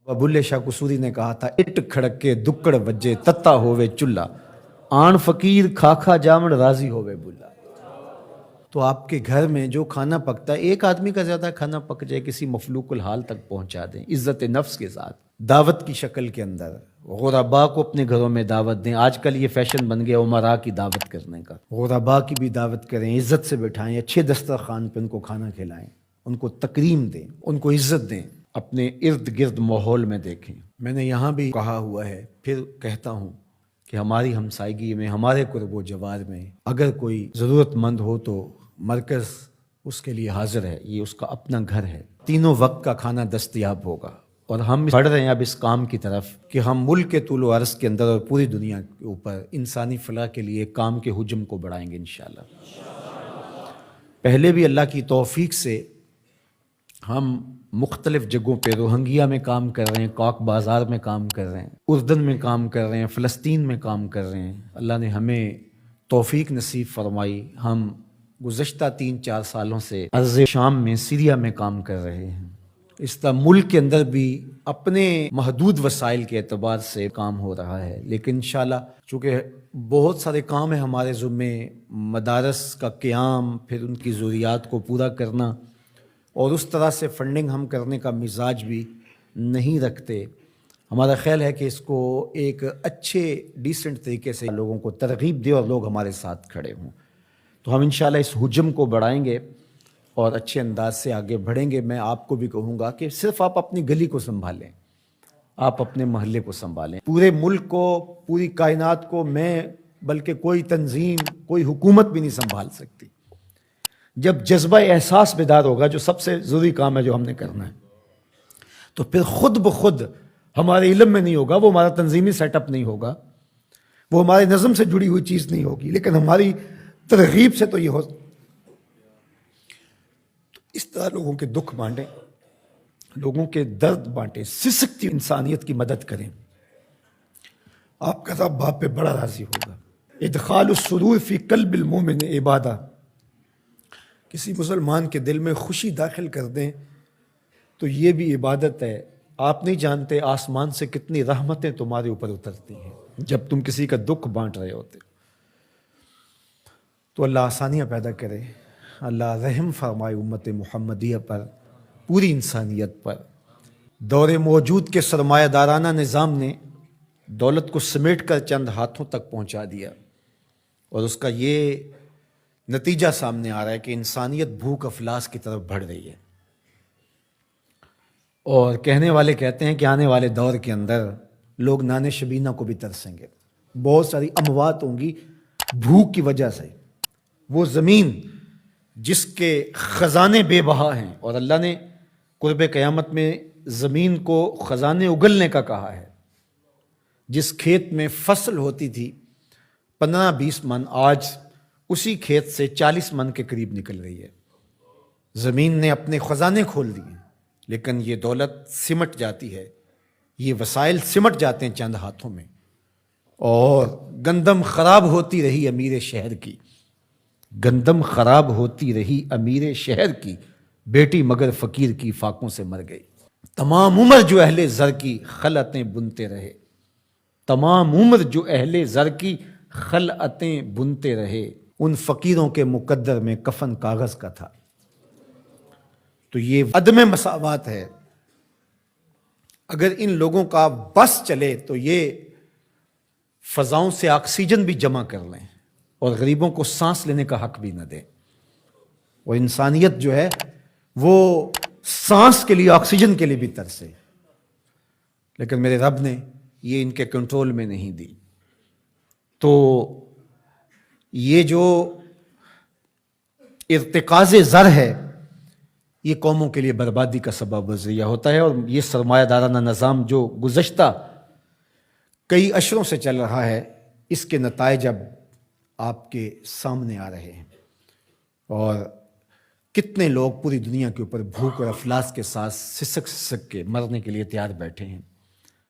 بلے شاہ قصوری نے کہا تھا، اٹ کھڑک کے دکڑ وجے تتا ہووے چلہ، آن فقیر کھا کھا جامن راضی ہووے بلا۔ تو آپ کے گھر میں جو کھانا پکتا ہے، ایک آدمی کا زیادہ کھانا پک جائے، کسی مفلوق الحال تک پہنچا دیں عزت نفس کے ساتھ، دعوت کی شکل کے اندر غربا کو اپنے گھروں میں دعوت دیں۔ آج کل یہ فیشن بن گیا امراء کی دعوت کرنے کا، غربا کی بھی دعوت کریں، عزت سے بٹھائیں، اچھے دسترخوان پہ ان کو کھانا کھلائیں، ان کو تکریم دیں، ان کو عزت دیں، اپنے ارد گرد ماحول میں دیکھیں۔ میں نے یہاں بھی کہا ہوا ہے، پھر کہتا ہوں کہ ہماری ہمسائیگی میں، ہمارے قرب و جوار میں اگر کوئی ضرورت مند ہو تو مرکز اس کے لیے حاضر ہے، یہ اس کا اپنا گھر ہے، تینوں وقت کا کھانا دستیاب ہوگا۔ اور ہم بڑھ رہے ہیں اب اس کام کی طرف کہ ہم ملک کے طول و عرض کے اندر اور پوری دنیا کے اوپر انسانی فلاح کے لیے کام کے حجم کو بڑھائیں گے انشاءاللہ۔ پہلے بھی اللہ کی توفیق سے ہم مختلف جگہوں پہ روہنگیا میں کام کر رہے ہیں، کاک بازار میں کام کر رہے ہیں، اردن میں کام کر رہے ہیں، فلسطین میں کام کر رہے ہیں۔ اللہ نے ہمیں توفیق نصیب فرمائی، ہم گزشتہ 3-4 سالوں سے ارض شام میں، سیریا میں کام کر رہے ہیں۔ اس طرح ملک کے اندر بھی اپنے محدود وسائل کے اعتبار سے کام ہو رہا ہے، لیکن انشاءاللہ چونکہ بہت سارے کام ہیں ہمارے ذمے، مدارس کا قیام، پھر ان کی ضروریات کو پورا کرنا، اور اس طرح سے فنڈنگ ہم کرنے کا مزاج بھی نہیں رکھتے۔ ہمارا خیال ہے کہ اس کو ایک اچھے ڈیسنٹ طریقے سے لوگوں کو ترغیب دے اور لوگ ہمارے ساتھ کھڑے ہوں، تو ہم انشاءاللہ اس حجم کو بڑھائیں گے اور اچھے انداز سے آگے بڑھیں گے۔ میں آپ کو بھی کہوں گا کہ صرف آپ اپنی گلی کو سنبھالیں، آپ اپنے محلے کو سنبھالیں، پورے ملک کو، پوری کائنات کو میں بلکہ کوئی تنظیم، کوئی حکومت بھی نہیں سنبھال سکتی۔ جب جذبہ احساس بیدار ہوگا، جو سب سے ضروری کام ہے جو ہم نے کرنا ہے، تو پھر خود بخود ہمارے علم میں نہیں ہوگا، وہ ہمارا تنظیمی سیٹ اپ نہیں ہوگا، وہ ہمارے نظم سے جڑی ہوئی چیز نہیں ہوگی، لیکن ہماری ترغیب سے تو یہ ہو۔ تو اس طرح لوگوں کے دکھ بانٹیں، لوگوں کے درد بانٹیں، سسکتی انسانیت کی مدد کریں، آپ کا رب آپ پہ بڑا راضی ہوگا۔ ادخال السرور فی قلب المومن عبادہ، کسی مسلمان کے دل میں خوشی داخل کر دیں تو یہ بھی عبادت ہے۔ آپ نہیں جانتے آسمان سے کتنی رحمتیں تمہارے اوپر اترتی ہیں جب تم کسی کا دکھ بانٹ رہے ہوتے۔ تو اللہ آسانیاں پیدا کرے، اللہ رحم فرمائے امت محمدیہ پر، پوری انسانیت پر۔ دور موجود کے سرمایہ دارانہ نظام نے دولت کو سمیٹ کر چند ہاتھوں تک پہنچا دیا، اور اس کا یہ نتیجہ سامنے آ رہا ہے کہ انسانیت بھوک افلاس کی طرف بڑھ رہی ہے، اور کہنے والے کہتے ہیں کہ آنے والے دور کے اندر لوگ نان شبینہ کو بھی ترسیں گے، بہت ساری اموات ہوں گی بھوک کی وجہ سے۔ وہ زمین جس کے خزانے بے بہا ہیں، اور اللہ نے قرب قیامت میں زمین کو خزانے اگلنے کا کہا ہے، جس کھیت میں فصل ہوتی تھی 15-20 من، آج اسی کھیت سے 40 من کے قریب نکل رہی ہے۔ زمین نے اپنے خزانے کھول دیے، لیکن یہ دولت سمٹ جاتی ہے، یہ وسائل سمٹ جاتے ہیں چند ہاتھوں میں، اور گندم خراب ہوتی رہی امیر شہر کی، گندم خراب ہوتی رہی امیر شہر کی، بیٹی مگر فقیر کی فاقوں سے مر گئی۔ تمام عمر جو اہل زر کی خلعتیں بنتے رہے، تمام عمر جو اہل زر کی خلعتیں بنتے رہے، ان فقیروں کے مقدر میں کفن کاغذ کا تھا۔ تو یہ عدم مساوات ہے۔ اگر ان لوگوں کا بس چلے تو یہ فضاؤں سے آکسیجن بھی جمع کر لیں اور غریبوں کو سانس لینے کا حق بھی نہ دیں، اور انسانیت جو ہے وہ سانس کے لیے، آکسیجن کے لیے بھی ترسے، لیکن میرے رب نے یہ ان کے کنٹرول میں نہیں دی۔ تو یہ جو ارتکاز زر ہے، یہ قوموں کے لیے بربادی کا سبب و ذریعہ ہوتا ہے، اور یہ سرمایہ دارانہ نظام جو گزشتہ کئی عشروں سے چل رہا ہے، اس کے نتائج اب آپ کے سامنے آ رہے ہیں، اور کتنے لوگ پوری دنیا کے اوپر بھوک اور افلاس کے ساتھ سسک کے مرنے کے لیے تیار بیٹھے ہیں۔